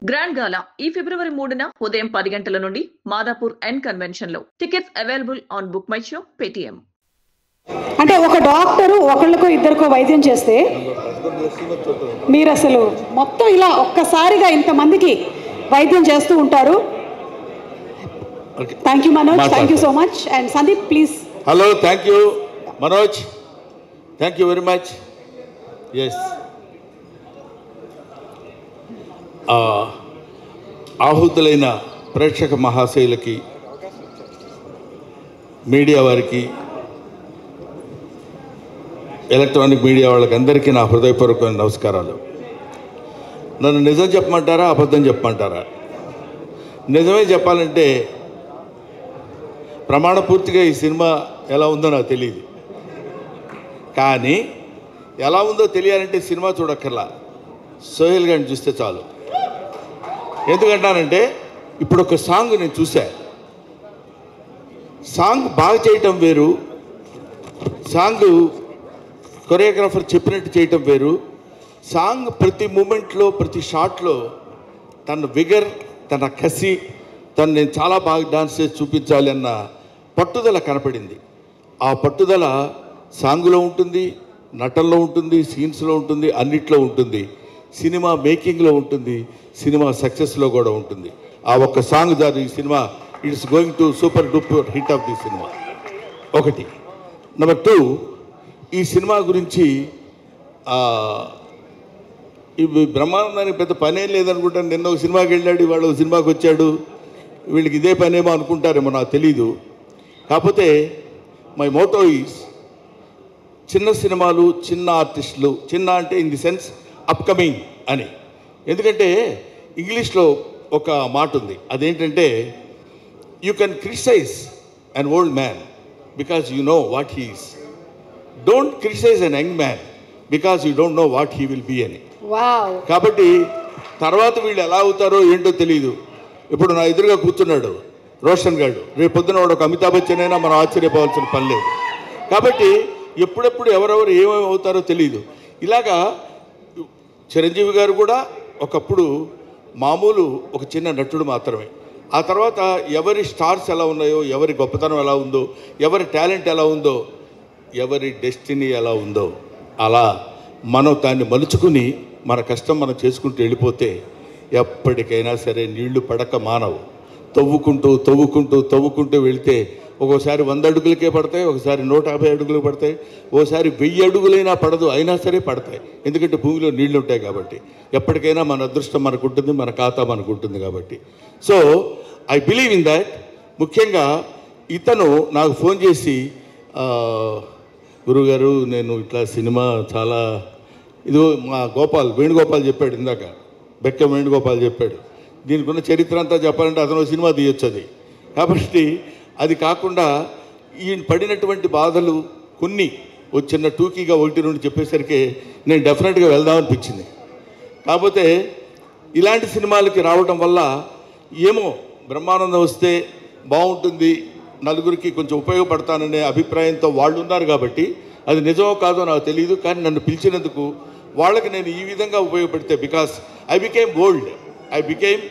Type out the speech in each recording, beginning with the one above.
Grand గాలా ఈ ఫిబ్రవరి 3న ఉదయం 10 గంటల నుండి మాదాపూర్ అండ్ కన్వెన్షన్ లో. Tickets available on book my show Paytm. అంటే ఒక డాక్టరు ఒకళ్ళకో ఇద్దరికో వైద్యం చేస్తే మీరు అసలు మొత్తం ఇలా ఒక్కసారిగా ఇంతమందికి వైద్యం చేస్తూ ఉంటారు. Thank you Manoj, thank you so much. And Sandeep please. Hello, thank you Manoj, thank you very much. Yes, ఆహుతులైన ప్రేక్షక మహాశయులకి, మీడియా వారికి, ఎలక్ట్రానిక్ మీడియా వాళ్ళకి అందరికీ నా హృదయపూర్వకమైన నమస్కారాలు. నన్ను నిజం చెప్పమంటారా, అబద్ధం చెప్పమంటారా? నిజమే చెప్పాలంటే ప్రమాణపూర్తిగా ఈ సినిమా ఎలా ఉందో నాకు తెలియదు, కానీ ఎలా ఉందో తెలియాలంటే సినిమా చూడక్కర్లా, సోహెల్ గారిని చూస్తే చాలు. ఎందుకంటానంటే ఇప్పుడు ఒక సాంగ్ నేను చూసా, సాంగ్ బాగా చేయటం వేరు, సాంగ్ కొరియోగ్రాఫర్ చెప్పినట్టు చేయటం వేరు. సాంగ్ ప్రతి మూమెంట్లో, ప్రతి షాట్లో తన విగర్, తన కసి, తను నేను చాలా బాగా డాన్స్ చేసి చూపించాలి అన్న పట్టుదల కనపడింది. ఆ పట్టుదల సాంగ్లో ఉంటుంది, నటనలో ఉంటుంది, సీన్స్లో ఉంటుంది, అన్నిట్లో ఉంటుంది, సినిమా మేకింగ్లో ఉంటుంది, సినిమా సక్సెస్లో కూడా ఉంటుంది. ఆ ఒక్క సాంగ్ దాని ఈ cinema it's going to super duper hit of the cinema. ఒకటి. నెంబర్ 2, ఈ సినిమా గురించి ఇవి బ్రహ్మానందానికి పెద్ద పనేం లేదనుకుంటాను. నిన్న ఒక సినిమాకి వెళ్ళాడు, ఇవాళ ఒక సినిమాకి వచ్చాడు, వీళ్ళకి ఇదే పనేమో అనుకుంటారేమో, నాకు తెలీదు. కాకపోతే మై మోటో ఈజ్ చిన్న సినిమాలు, చిన్న ఆర్టిస్టులు, చిన్న అంటే ఇన్ ది సెన్స్ అప్కమింగ్ అని. ఎందుకంటే ఇంగ్లీష్లో ఒక మాట ఉంది, అదేంటంటే you can criticize an old man because you know what he is. Don't criticize an young man because you don't know what he will be అని. కాబట్టి తర్వాత వీళ్ళు ఎలా అవుతారో ఏంటో తెలియదు. ఇప్పుడు నా ఎదురుగా కూర్చున్నాడు రోషన్ గారు, రేపు పొద్దున వాడు ఒక అమితాబ్ బచ్చన్ అయినా మనం ఆశ్చర్యపోవాల్సిన పని లేదు. కాబట్టి ఎప్పుడెప్పుడు ఎవరెవరు ఏమేమి అవుతారో తెలియదు. ఇలాగా చిరంజీవి గారు కూడా ఒకప్పుడు మామూలు ఒక చిన్న నటుడు మాత్రమే. ఆ తర్వాత ఎవరి స్టార్స్ ఎలా ఉన్నాయో, ఎవరి గొప్పతనం ఎలా ఉందో, ఎవరి టాలెంట్ ఎలా ఉందో, ఎవరి డెస్టినీ ఎలా ఉందో, అలా మనం దాన్ని మలుచుకుని మన కష్టం మనం చేసుకుంటూ వెళ్ళిపోతే ఎప్పటికైనా సరే నీళ్లు పడక మానవు. తవ్వుకుంటూ తవ్వుకుంటూ తవ్వుకుంటూ వెళితే ఒక్కోసారి 100 అడుగులకే పడతాయి, ఒకసారి 150 అడుగులు పడతాయి, ఓసారి 1000 అడుగులైనా పడదు, అయినా సరే పడతాయి. ఎందుకంటే భూమిలో నీళ్లు ఉంటాయి కాబట్టి. ఎప్పటికైనా మన అదృష్టం మనకు ఉంటుంది, మన ఖాతా మనకు ఉంటుంది కాబట్టి. So I believe in that. ముఖ్యంగా ఇతను నాకు ఫోన్ చేసి, గురుగారు నేను ఇట్లా సినిమా చాలా ఇది మా వేణుగోపాల్ చెప్పాడు ఇందాక, బెక్క వేణుగోపాల్ చెప్పాడు, దీనికి ఉన్న చరిత్ర అంతా చెప్పాలంటే అతను సినిమా తీయొచ్చు అది. కాబట్టి అది కాకుండా ఈయన పడినటువంటి బాధలు కొన్ని చిన్న టూకీగా 1-2 చెప్పేసరికి నేను డెఫినెట్గా వెళ్దామనిపించింది. కాకపోతే ఇలాంటి సినిమాలకి రావడం వల్ల ఏమో బ్రహ్మానందం వస్తే బాగుంటుంది, నలుగురికి కొంచెం ఉపయోగపడతాననే అభిప్రాయంతో వాళ్ళు ఉన్నారు. కాబట్టి అది నిజమో కాదో నాకు తెలియదు, కానీ నన్ను పిలిచినందుకు వాళ్ళకి నేను ఈ విధంగా ఉపయోగపడితే, because I became old, I became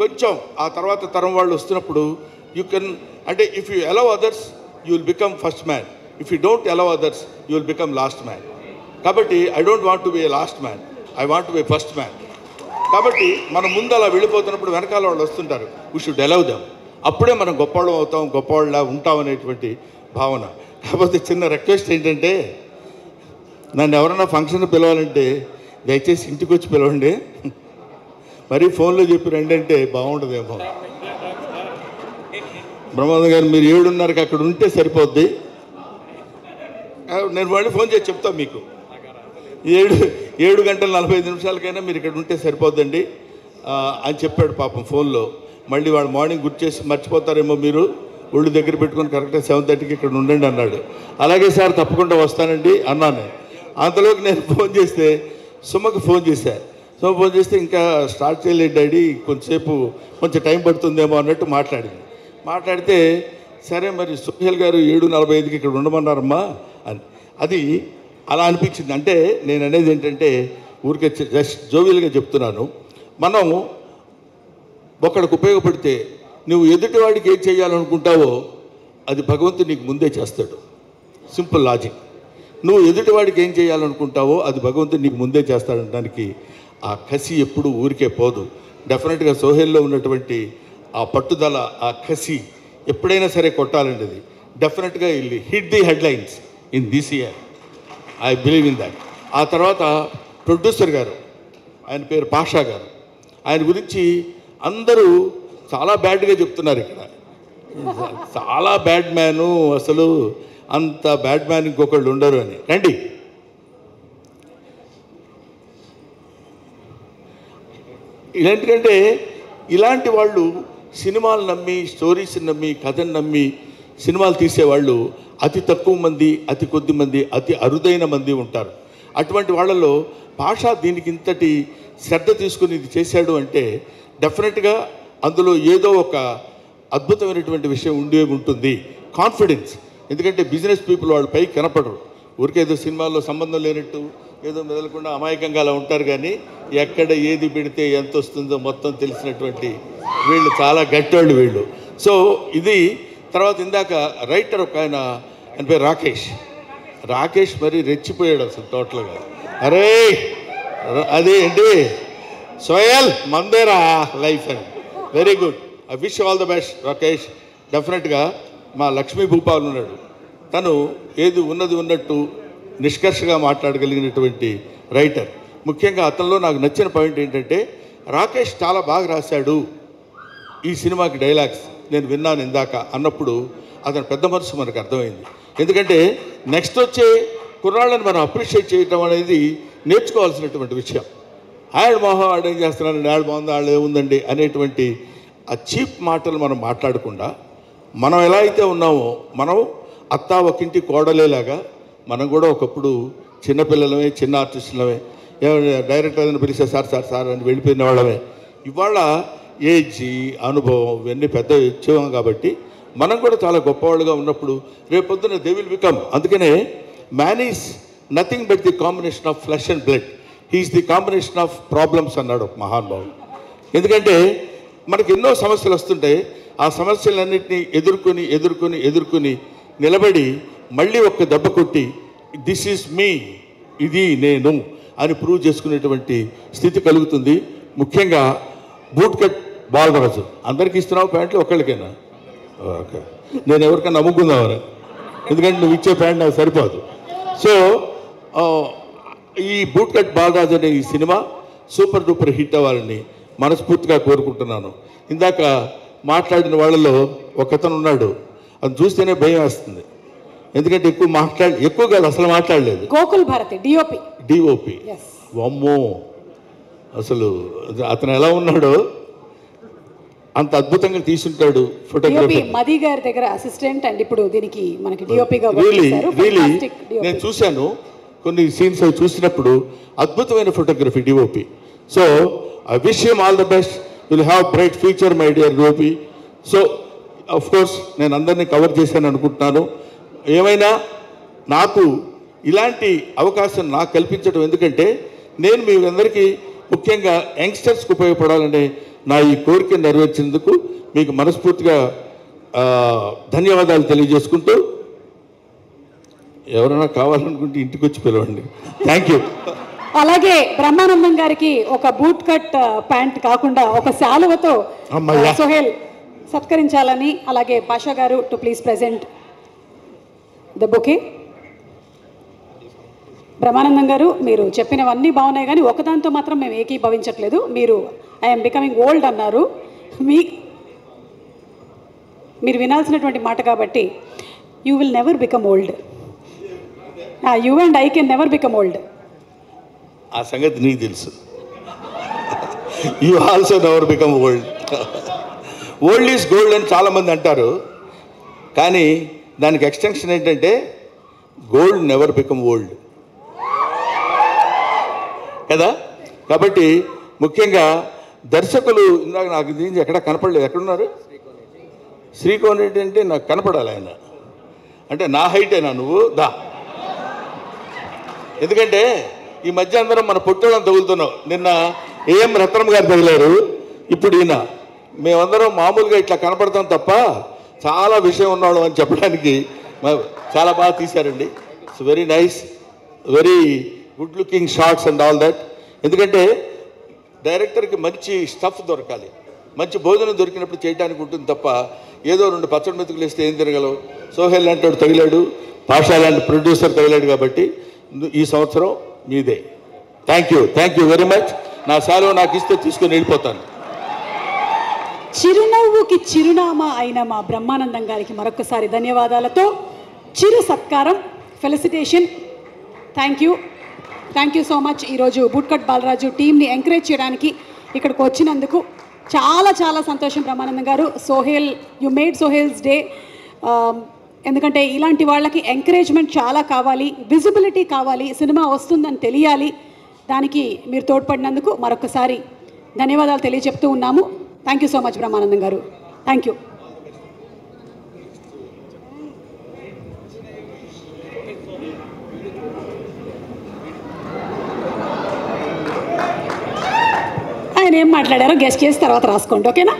కొంచెం ఆ తర్వాత తరం వాళ్ళు వస్తున్నప్పుడు యూ కెన్, అంటే if you allow others you will become first man, if you don't allow others you will become last man. కాబట్టి I don't want to be a last man, I want to be first man. కాబట్టి మనం ముందు అలా వెళ్ళిపోతున్నప్పుడు వెనకాల వాళ్ళు వస్తుంటారు, we should allow them. అప్పుడే మనం గొప్పవాళ్ళం అవుతాం, గొప్పవాళ్ళ ఉంటాం అనేటువంటి భావన. కాకపోతే చిన్న రిక్వెస్ట్ ఏంటంటే, నన్ను ఎవరైనా ఫంక్షన్ పిలవాలంటే దయచేసి ఇంటికి వచ్చి పిలవండి, మరీ ఫోన్లో చెప్పి రండి అంటే బాగుండదేమో. బ్రహ్మానంద గారు మీరు 7:30కి అక్కడ ఉంటే సరిపోద్ది, నేను మళ్ళీ ఫోన్ చేసి చెప్తాను మీకు. 7 గంటల 45 నిమిషాలకైనా మీరు ఇక్కడ ఉంటే సరిపోద్దండి అని చెప్పాడు పాపం ఫోన్లో. మళ్ళీ వాడు మార్నింగ్ గుర్తు చేసి మర్చిపోతారేమో, మీరు ఒళ్ళు దగ్గర పెట్టుకొని కరెక్ట్గా 7:30కి ఇక్కడ ఉండండి అన్నాడు. అలాగే సార్ తప్పకుండా వస్తానండి అన్నాను. అంతలోకి నేను ఫోన్ చేస్తే సుమకు ఫోన్ చేశాను. సుమ ఫోన్ చేస్తే ఇంకా స్టార్ట్ చేయలేదు డాడీ, కొంచెం టైం పడుతుందేమో అన్నట్టు మాట్లాడితే సరే మరి సోహెల్ గారు 7:45కి ఇక్కడ ఉండమన్నారమ్మా అని. అది అలా అనిపించింది. అంటే నేను అనేది ఏంటంటే ఊరికే జస్ట్ జోవియల్గా చెప్తున్నాను. మనం ఒకడికి ఉపయోగపడితే నువ్వు ఎదుటివాడికి ఏం చేయాలనుకుంటావో అది భగవంతుడు నీకు ముందే చేస్తాడు. Simple logic. నువ్వు ఎదుటివాడికి ఏం చేయాలనుకుంటావో అది భగవంతుడు నీకు ముందే చేస్తాడనడానికి ఆ కసి ఎప్పుడు ఊరికే పోదు. డెఫినెట్గా సోహెల్లో ఉన్నటువంటి ఆ పట్టుదల, ఆ కసి ఎప్పుడైనా సరే కొట్టాలండి. అది డెఫినెట్గా ఇల్లు hit the headlines in this year. I believe in that. ఆ తర్వాత ప్రొడ్యూసర్ గారు, ఆయన పేరు పాషా గారు, ఆయన గురించి అందరూ చాలా బ్యాడ్గా చెప్తున్నారు. ఇక్కడ చాలా బ్యాడ్ మ్యాను, అసలు అంత బ్యాడ్ మ్యాన్ ఇంకొకళ్ళు ఉండరు అని. రండి, ఎందుకంటే ఇలాంటి వాళ్ళు సినిమాలు నమ్మి, స్టోరీస్ని నమ్మి, కథను నమ్మి సినిమాలు తీసేవాళ్ళు అతి తక్కువ మంది, అతి కొద్ది మంది, అతి అరుదైన మంది ఉంటారు. అటువంటి వాళ్ళలో పాషా దీనికి ఇంతటి శ్రద్ధ తీసుకుని ఇది చేశాడు అంటే డెఫినెట్గా అందులో ఏదో ఒక అద్భుతమైనటువంటి విషయం ఉండే ఉంటుంది. కాన్ఫిడెన్స్. ఎందుకంటే బిజినెస్ పీపుల్ వాళ్ళు పైకి కనపడరు, ఊరికేదో సినిమాల్లో సంబంధం లేనట్టు ఏదో మెదలకుండా అమాయకంగా అలా ఉంటారు. కానీ ఎక్కడ ఏది పెడితే ఎంత వస్తుందో మొత్తం తెలిసినటువంటి వీళ్ళు చాలా గట్టోళ్ళు వీళ్ళు. సో ఇది తర్వాత ఇందాక రైటర్ ఒక ఆయన పేరు రాకేష్ మరి రెచ్చిపోయాడు అసలు టోటల్గా. అరే అదే ఏంటి సోయల్ మందేరా లైఫ్ అని. Very good. I wish all the best Rakesh. డెఫినెట్గా మా లక్ష్మీ భూపాల్ ఉన్నాడు, తను ఏది ఉన్నది ఉన్నట్టు నిష్కర్షగా మాట్లాడగలిగినటువంటి రైటర్. ముఖ్యంగా అతనిలో నాకు నచ్చిన పాయింట్ ఏంటంటే రాకేష్ చాలా బాగా రాశాడు ఈ సినిమాకి డైలాగ్స్, నేను విన్నాను ఇందాక అన్నప్పుడు అతని పెద్ద మనసు మనకు అర్థమైంది. ఎందుకంటే నెక్స్ట్ వచ్చే కుర్రాళ్ళని మనం అప్రిషియేట్ చేయటం అనేది నేర్చుకోవాల్సినటువంటి విషయం. ఆడ మొహం ఆడేం చేస్తున్నాను, ఆడ బాగుంది, ఆడ ఏముందండి అనేటువంటి ఆ చీప్ మాటలు మనం మాట్లాడకుండా మనం ఎలా అయితే ఉన్నామో, మనం అత్తా ఒకింటి కోడలేలాగా మనం కూడా ఒకప్పుడు చిన్నపిల్లలమే, చిన్న ఆర్టిస్టులమే, డైరెక్టర్ అని పిలిస్తే సార్ సార్ సార్ అని వెళ్ళిపోయిన వాళ్ళమే. ఇవాళ ఏజ్, అనుభవం ఇవన్నీ పెద్ద ఇచ్చేవాం కాబట్టి మనం కూడా చాలా గొప్పవాళ్ళుగా ఉన్నప్పుడు రేపొద్దున దే విల్ బికమ్. అందుకనే man is nothing but the combination of flesh and blood, he is the combination of problems అన్నాడు ఒక మహానుభావుడు. ఎందుకంటే మనకి ఎన్నో సమస్యలు వస్తుంటాయి, ఆ సమస్యలన్నింటినీ ఎదుర్కొని నిలబడి మళ్ళీ ఒక్క దెబ్బ కొట్టి దిస్ ఈజ్ మీ, ఇది నేను అని ప్రూవ్ చేసుకునేటువంటి స్థితి కలుగుతుంది. ముఖ్యంగా బూట్ కట్ బాలరాజు అందరికీ ఇస్తున్నావు ప్యాంట్లు, ఒక్కళ్ళకైనా? ఓకే, నేను ఎవరికైనా నమ్ముకుందామని, ఎందుకంటే నువ్వు ఇచ్చే ప్యాంట్ నాకు సరిపోదు. సో ఈ బూట్ కట్ బాలరాజు అనే ఈ సినిమా సూపర్ డూపర్ హిట్ అవ్వాలని మనస్ఫూర్తిగా కోరుకుంటున్నాను. ఇందాక మాట్లాడిన వాళ్ళలో ఒకతను ఉన్నాడు, అది చూస్తేనే భయం వేస్తుంది. ఎందుకంటే ఎక్కువ కాదు, అసలు మాట్లాడలేదు. గోకుల్ భారతి డిఓపి. అమ్మో, అసలు అతను ఎలా ఉన్నాడో అంత అద్భుతంగా తీసుంటాడు ఫోటోగ్రఫీ. మది గారి దగ్గర అసిస్టెంట్ అండ్ ఇప్పుడు దీనికి మనకి డిఓపిగా నేను చూశాను కొన్ని సీన్స్ అవి చూసినప్పుడు. అద్భుతమైన photography DOP. So I wish him all the best, will have bright future my dear DOP. So of course నేను అందరినీ కవర్ చేశాను అనుకుంటున్నాను. ఏమైనా నాకు ఇలాంటి అవకాశం నాకు కల్పించడం, ఎందుకంటే నేను మీ అందరికీ ముఖ్యంగా యంగ్స్టర్స్కి ఉపయోగపడాలనే నా ఈ కోరిక నెరవేర్చినందుకు మీకు మనస్ఫూర్తిగా ధన్యవాదాలు తెలియజేసుకుంటూ, ఎవరైనా కావాలనుకుంటే ఇంటికి వచ్చి పిలవండి. Thank you. అలాగే బ్రహ్మానందం గారికి ఒక బూట్ కట్ ప్యాంట్ కాకుండా ఒక శాలువతో సోహెల్ సత్కరించాలని, అలాగే పాషా గారు to please present the bouquet. Brahmanandam గారు, మీరు చెప్పినవన్నీ బాగున్నాయి, కానీ ఒకదాంతో మాత్రం మేము ఏకీభవించట్లేదు. మీరు ఐఎమ్ బికమింగ్ ఓల్డ్ అన్నారు. మీరు వినాల్సినటువంటి మాట కాబట్టి you will never become old. You and I can never become old. ఆ సంగతి నీకు తెలుసు. You also never become old. Old is gold అని చాలామంది అంటారు, కానీ దానికి ఎక్స్టెన్షన్ ఏంటంటే గోల్డ్ నెవర్ బికమ్ ఓల్డ్ కదా. కాబట్టి ముఖ్యంగా దర్శకులు, ఇందాక నాకు దీనికి ఎక్కడ కనపడలేదు, ఎక్కడున్నారు? శ్రీకోన్ రెడ్డి అంటే నాకు కనపడాలి ఆయన, అంటే నా హైటేనా నువ్వు దా. ఎందుకంటే ఈ మధ్య అందరం మన పొట్టోళ్ళని తగులుతున్నావు. నిన్న ఏఎం రత్నం గారు తగిలారు, ఇప్పుడు ఈయన మేమందరం మామూలుగా ఇట్లా కనపడతాం తప్ప చాలా విషయం ఉన్నాడు అని చెప్పడానికి చాలా బాగా తీశారండి. It's very nice, very good looking shorts and all that. ఎందుకంటే డైరెక్టర్కి మంచి స్టఫ్ దొరకాలి, మంచి భోజనం దొరికినప్పుడు చేయడానికి ఉంటుంది తప్ప ఏదో 2 పచ్చడి మెతుకులు వేస్తే ఏం తిరగలవు. సోహెల్ లాంటి వాడు తగిలాడు, పాషా లాంటి ప్రొడ్యూసర్ తగిలాడు కాబట్టి ఈ సంవత్సరం మీదే. Thank you very much. నా సెలవు నాకు ఇస్తే తీసుకొని వెళ్ళిపోతాను. చిరునవ్వుకి చిరునామా అయిన మా బ్రహ్మానందం గారికి మరొకసారి ధన్యవాదాలతో చిరు సత్కారం, felicitation. Thank you so much. ఈరోజు బూట్కట్ బాలరాజు టీంని ఎంకరేజ్ చేయడానికి ఇక్కడికి వచ్చినందుకు చాలా చాలా సంతోషం Brahmanandam garu. Sohel, you made Sohel's day. ఎందుకంటే ఇలాంటి వాళ్ళకి ఎంకరేజ్మెంట్ చాలా కావాలి, విజిబిలిటీ కావాలి, సినిమా వస్తుందని తెలియాలి. దానికి మీరు తోడ్పడినందుకు మరొకసారి ధన్యవాదాలు తెలియజెప్తూ ఉన్నాము. Thank you so much Brahmanandam garu. Thank you. ఆయన ఏం మాట్లాడారో గెస్ట్ చేసి తర్వాత రాసుకోండి, ఓకేనా?